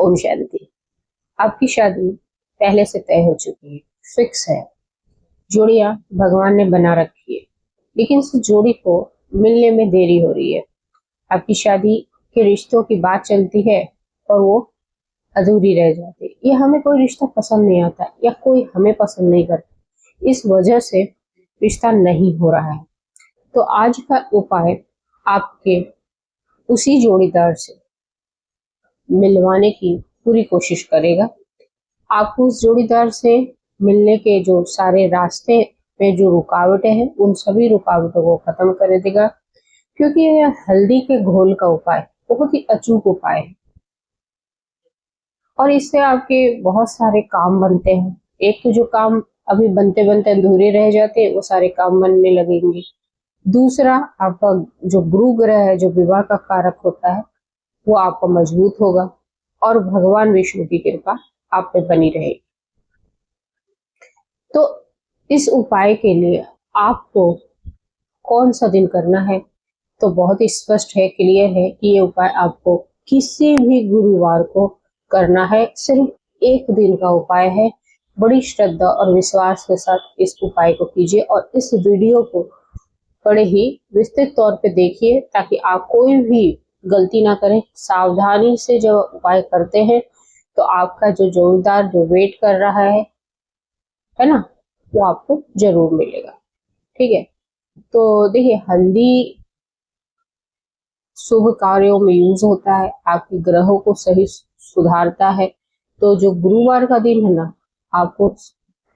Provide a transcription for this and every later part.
ओम शांति। आपकी शादी पहले से तय हो चुकी है, फिक्स है। जोड़ियां भगवान ने बना रखी है, लेकिन इस जोड़ी को मिलने में देरी हो रही है। आपकी शादी के रिश्तों की बात चलती है और वो अधूरी रह जाती है। या हमें कोई रिश्ता पसंद नहीं आता या कोई हमें पसंद नहीं करता, इस वजह से रिश्ता नहीं हो रहा है। तो आज का उपाय आपके उसी जोड़ीदार से मिलवाने की पूरी कोशिश करेगा। आपको उस जोड़ीदार से मिलने के जो सारे रास्ते में जो रुकावटें हैं, उन सभी रुकावटों को खत्म कर देगा, क्योंकि यह हल्दी के घोल का उपाय बहुत ही अचूक उपाय है और इससे आपके बहुत सारे काम बनते हैं। एक तो जो काम अभी बनते बनते अधूरे रह जाते हैं, वो सारे काम बनने लगेंगे। दूसरा, आपका जो गुरु ग्रह है, जो विवाह का कारक होता है, वो आपका मजबूत होगा और भगवान विष्णु की कृपा आप पे बनी रहेगी। तो इस उपाय के लिए आपको कौन सा दिन करना है, तो बहुत ही स्पष्ट है, क्लियर है कि ये उपाय आपको किसी भी गुरुवार को करना है। सिर्फ एक दिन का उपाय है। बड़ी श्रद्धा और विश्वास के साथ इस उपाय को कीजिए और इस वीडियो को बड़े ही विस्तृत तौर पे देखिए, ताकि आप कोई भी गलती ना करें। सावधानी से जब उपाय करते हैं तो आपका जो जोड़ीदार जो वेट कर रहा है ना, वो आपको जरूर मिलेगा। ठीक है, तो देखिए, हल्दी शुभ कार्यों में यूज होता है, आपके ग्रहों को सही सुधारता है। तो जो गुरुवार का दिन है ना, आपको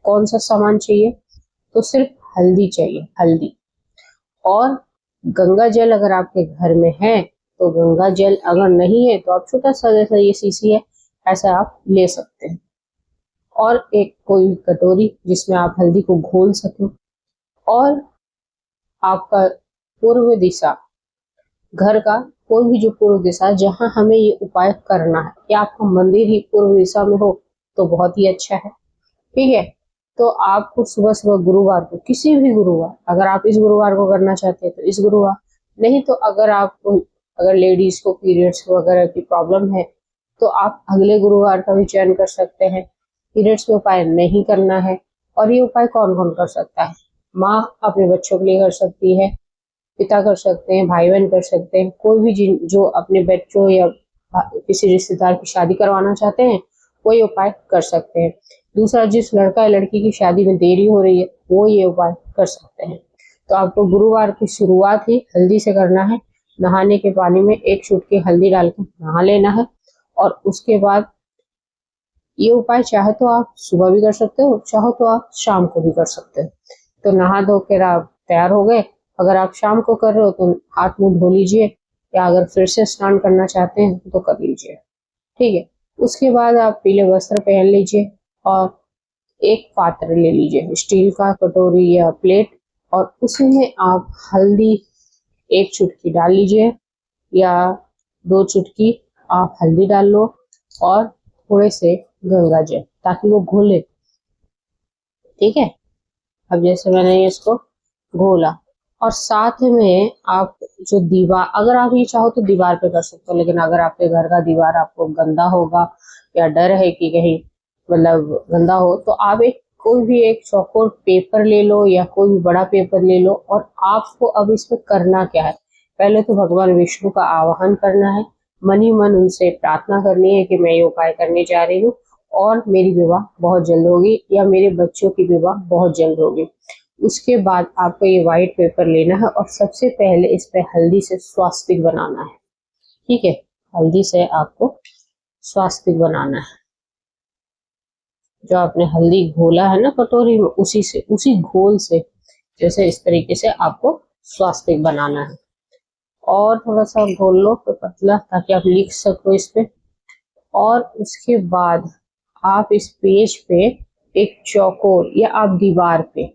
कौन सा सामान चाहिए, तो सिर्फ हल्दी चाहिए, हल्दी। और गंगा जल अगर आपके घर में है तो गंगा जल, अगर नहीं है तो आप छोटा सा, जैसा ये शीशी है, ऐसा आप ले सकते हैं। और एक कोई कटोरी जिसमें आप हल्दी को घोल सकें। और आपका पूर्व दिशा, घर का कोई भी जो पूर्व दिशा जहां हमें ये उपाय करना है, या आपका मंदिर ही पूर्व दिशा में हो तो बहुत ही अच्छा है। ठीक है, तो आपको सुबह सुबह गुरुवार को, किसी भी गुरुवार, अगर आप इस गुरुवार को करना चाहते हैं तो इस गुरुवार, नहीं तो अगर लेडीज को पीरियड्स वगैरह की प्रॉब्लम है तो आप अगले गुरुवार का भी चयन कर सकते हैं। पीरियड्स में उपाय नहीं करना है। और ये उपाय कौन कौन कर सकता है? माँ अपने बच्चों के लिए कर सकती है, पिता कर सकते हैं, भाई बहन कर सकते हैं, कोई भी जो अपने बच्चों या किसी रिश्तेदार की शादी करवाना चाहते हैं, वो ये उपाय कर सकते हैं। दूसरा, जिस लड़का या लड़की की शादी में देरी हो रही है, वो ये उपाय कर सकते हैं। तो आपको गुरुवार की शुरुआत ही हल्दी से करना है। नहाने के पानी में एक चुटकी हल्दी डाल के नहा लेना है। और उसके बाद ये उपाय चाहे तो आप सुबह भी कर सकते हो, चाहो तो आप शाम को भी कर सकते हो। तो नहा धो कर आप तैयार हो गए। अगर आप शाम को कर रहे हो तो हाथ मुंह धो लीजिए, या अगर फिर से स्नान करना चाहते हैं तो कर लीजिए। ठीक है, उसके बाद आप पीले वस्त्र पहन लीजिए और एक पात्र ले लीजिए, स्टील का, कटोरी या प्लेट, और उसमें आप हल्दी एक चुटकी डाल लीजिए, या 2 चुटकी आप हल्दी डाल लो, और थोड़े से गंगा जल, ताकि वो घुले। ठीक है, अब जैसे मैंने इसको घोला, और साथ में आप जो दीवार, अगर आप ये चाहो तो दीवार पे कर सकते हो, लेकिन अगर आपके घर का दीवार आपको गंदा होगा या डर है कि कहीं मतलब गंदा हो, तो आप कोई भी एक चौकोर पेपर ले लो या कोई भी बड़ा पेपर ले लो। और आपको अब इसमें करना क्या है, पहले तो भगवान विष्णु का आवाहन करना है, मन ही मन उनसे प्रार्थना करनी है कि मैं ये उपाय करने जा रही हूँ और मेरी विवाह बहुत जल्द होगी, या मेरे बच्चों की विवाह बहुत जल्द होगी। उसके बाद आपको ये व्हाइट पेपर लेना है और सबसे पहले इस पे हल्दी से स्वास्तिक बनाना है। ठीक है, हल्दी से आपको स्वास्तिक बनाना है। जो आपने हल्दी घोला है ना कटोरी में, उसी घोल से, जैसे इस तरीके से आपको स्वास्तिक बनाना है। और थोड़ा सा घोल लो तो पतला, ताकि आप लिख सको इस पे। और उसके बाद आप इस पेज पे एक चौकोर, या आप दीवार पे,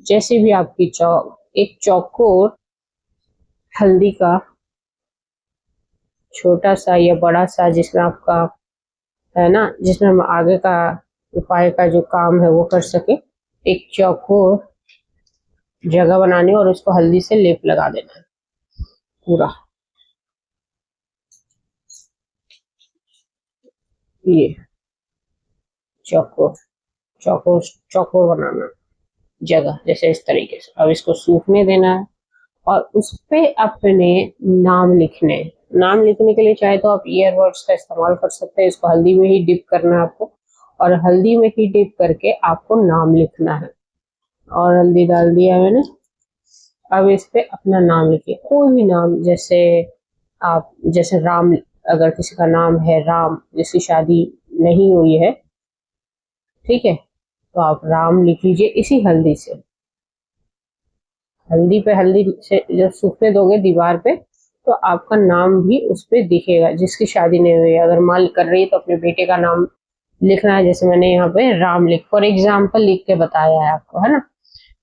जैसे भी आपकी एक चौकोर हल्दी का, छोटा सा या बड़ा सा, जिसमें आपका है ना, जिसमें हम आगे का उपाय का जो काम है वो कर सके, एक चौकोर जगह बनानी और उसको हल्दी से लेप लगा देना है पूरा। ये चौकोर चौकोर चौकोर बनाना जगह, जैसे इस तरीके से। अब इसको सूखने देना है और उस पे अपने नाम लिखने हैं। नाम लिखने के लिए चाहे तो आप ईयर वर्ड्स का इस्तेमाल कर सकते हैं। इसको हल्दी में ही डिप करना है आपको, और हल्दी में ही डिप करके आपको नाम लिखना है। और हल्दी डाल दिया मैंने। अब इस पे अपना नाम लिखिए, कोई भी नाम, जैसे आप, जैसे राम, अगर किसी का नाम है राम, जिसकी शादी नहीं हुई है, ठीक है, तो आप राम लिख लीजिए इसी हल्दी से। हल्दी पे, हल्दी से जब सूखने दोगे दीवार पे, तो आपका नाम भी उस पे दिखेगा, जिसकी शादी नहीं हुई है। अगर माँ कर रही है तो अपने बेटे का नाम लिखना है, जैसे मैंने यहाँ पे राम लिख, फॉर एग्जाम्पल लिख के बताया है आपको, है ना।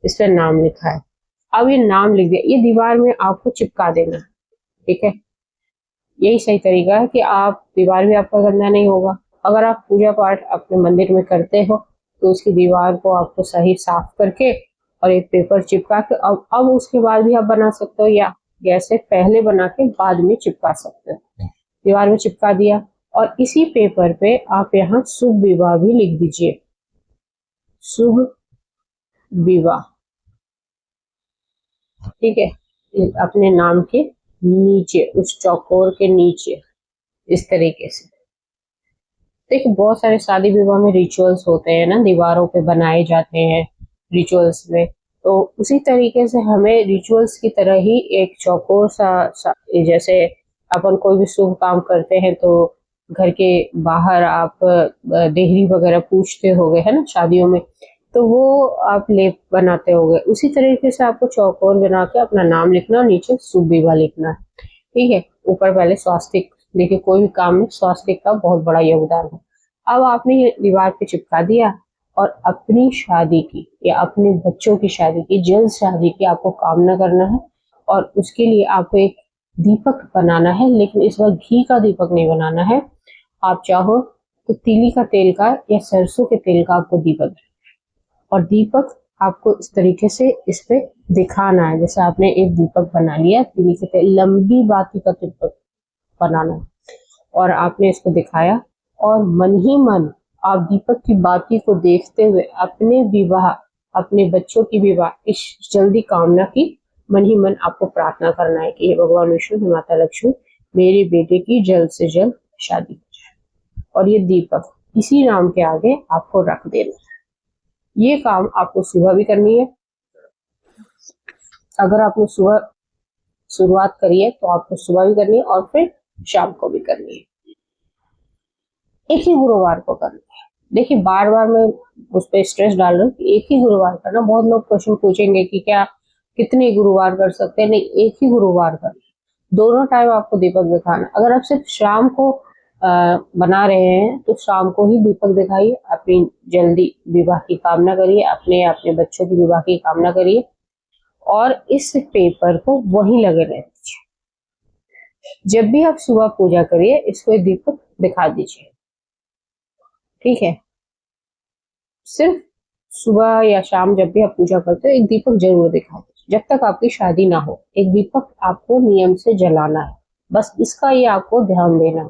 इस पे नाम लिखा है। अब ये नाम लिख दिया, ये दीवार में आपको चिपका देना है, ठीक है। यही सही तरीका है कि आप, दीवार भी आपका गंदा नहीं होगा। अगर आप पूजा पाठ अपने मंदिर में करते हो तो उसकी दीवार को आपको सही साफ करके और एक पेपर चिपका के, अब उसके बाद भी आप बना सकते हो, या जैसे पहले बना के बाद में चिपका सकते हो। दीवार में चिपका दिया, और इसी पेपर पे आप यहाँ शुभ विवाह भी लिख दीजिए, शुभ विवाह, ठीक है। अपने नाम के नीचे, उस चौकोर के नीचे, इस तरीके से। देखिए, बहुत सारे शादी विवाह में रिचुअल्स होते हैं ना, दीवारों पे बनाए जाते हैं रिचुअल्स में। तो उसी तरीके से हमें रिचुअल्स की तरह ही एक चौकोर जैसे अपन कोई भी शुभ काम करते हैं तो घर के बाहर आप देहरी वगैरह पूछते होगे, है ना, शादियों में, तो वो आप लेप बनाते होगे। उसी तरीके से आपको चौकोर बना के अपना नाम लिखना और नीचे शुभ विवाह लिखना है, ठीक है। ऊपर पहले स्वास्तिक, देखिए कोई भी काम में स्वास्तिक का बहुत बड़ा योगदान है। अब आपने ये दीवार पे चिपका दिया, और अपनी शादी की या अपने बच्चों की शादी की, जल्द शादी की आपको कामना करना है। और उसके लिए आपको एक दीपक बनाना है, लेकिन इस बार घी का दीपक नहीं बनाना है। आप चाहो तो तीली का तेल का या सरसों के तेल का आपको दीपक, और दीपक आपको इस तरीके से इस पे दिखाना है। जैसे आपने एक दीपक बना लिया, तीली के तेल, लंबी बाती का दीपक बनाना है, और आपने इसको दिखाया, और मन ही मन आप दीपक की बाती को देखते हुए अपने विवाह, अपने बच्चों की विवाह, इस जल्दी कामना की मन ही मन आपको प्रार्थना करना है कि हे भगवान विष्णु, हे माता लक्ष्मी, मेरे बेटे की जल्द से जल्द शादी हो जाए। और ये दीपक इसी नाम के आगे आपको रख देना है। ये काम आपको सुबह भी करनी है। अगर आपने सुबह शुरुआत करी है तो आपको सुबह भी करनी है और फिर शाम को भी करनी है। एक ही गुरुवार को करनी है। देखिए, बार बार मैं उस पर स्ट्रेस डाल रहा हूँ कि एक ही गुरुवार करना। बहुत लोग क्वेश्चन पूछेंगे कि क्या कितने गुरुवार कर सकते हैं। नहीं, एक ही गुरुवार करना, दोनों टाइम आपको दीपक दिखाना। अगर आप सिर्फ शाम को बना रहे हैं तो शाम को ही दीपक दिखाइए, अपनी जल्दी विवाह की कामना करिए, अपने अपने बच्चों की विवाह की कामना करिए, और इस पेपर को वहीं लगे रहने दीजिए। जब भी आप सुबह पूजा करिए, इसको एक दीपक दिखा दीजिए, ठीक है। सिर्फ सुबह या शाम जब भी आप पूजा करते हो, एक दीपक जरूर दिखाओ। जब तक आपकी शादी ना हो, एक दीपक आपको नियम से जलाना है। बस इसका ये आपको ध्यान देना है।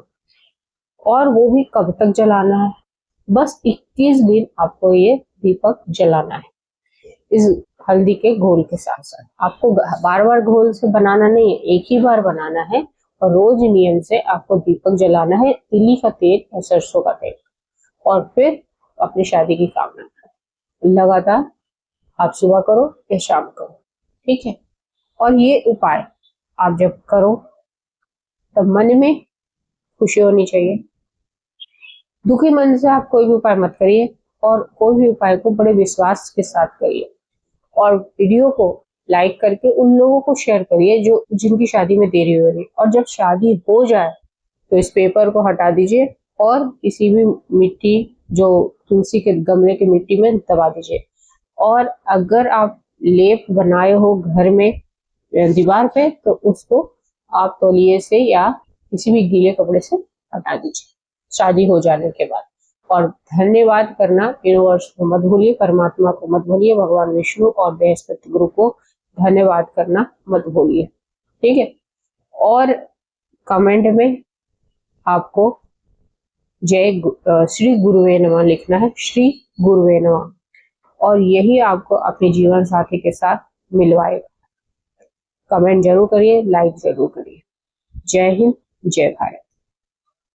और वो भी कब तक जलाना है? बस 21 दिन आपको ये दीपक जलाना है, इस हल्दी के घोल के साथ साथ। आपको बार बार घोल से बनाना नहीं है, एक ही बार बनाना है, और रोज नियम से आपको दीपक जलाना है, तिली का तेल या सरसों का तेल, और फिर अपनी शादी की कामना करो। लगातार आप सुबह करो या शाम करो, ठीक है। और ये उपाय आप जब करो तब मन में खुशी होनी चाहिए। दुखी मन से आप कोई भी उपाय मत करिए, और कोई भी उपाय को बड़े विश्वास के साथ करिए। और वीडियो को लाइक करके उन लोगों को शेयर करिए जो जिनकी शादी में देरी हो रही है। और जब शादी हो जाए तो इस पेपर को हटा दीजिए और किसी भी मिट्टी, जो तुलसी के गमले की मिट्टी में दबा दीजिए। और अगर आप लेप बनाए हो घर में दीवार पे, तो उसको आप तौलिए से या किसी भी गीले कपड़े से हटा दीजिए शादी हो जाने के बाद। और धन्यवाद करना यूनिवर्स को मत भूलिए, परमात्मा को मत भूलिए, भगवान विष्णु और बृहस्पति गुरु को धन्यवाद करना मत भूलिए, ठीक है। और कमेंट में आपको श्री गुरुवे नमः लिखना है, श्री गुरुवे नमः, और यही आपको अपने जीवन साथी के साथ मिलवाएगा। कमेंट जरूर करिए, लाइक जरूर करिए। जय हिंद, जय भारत।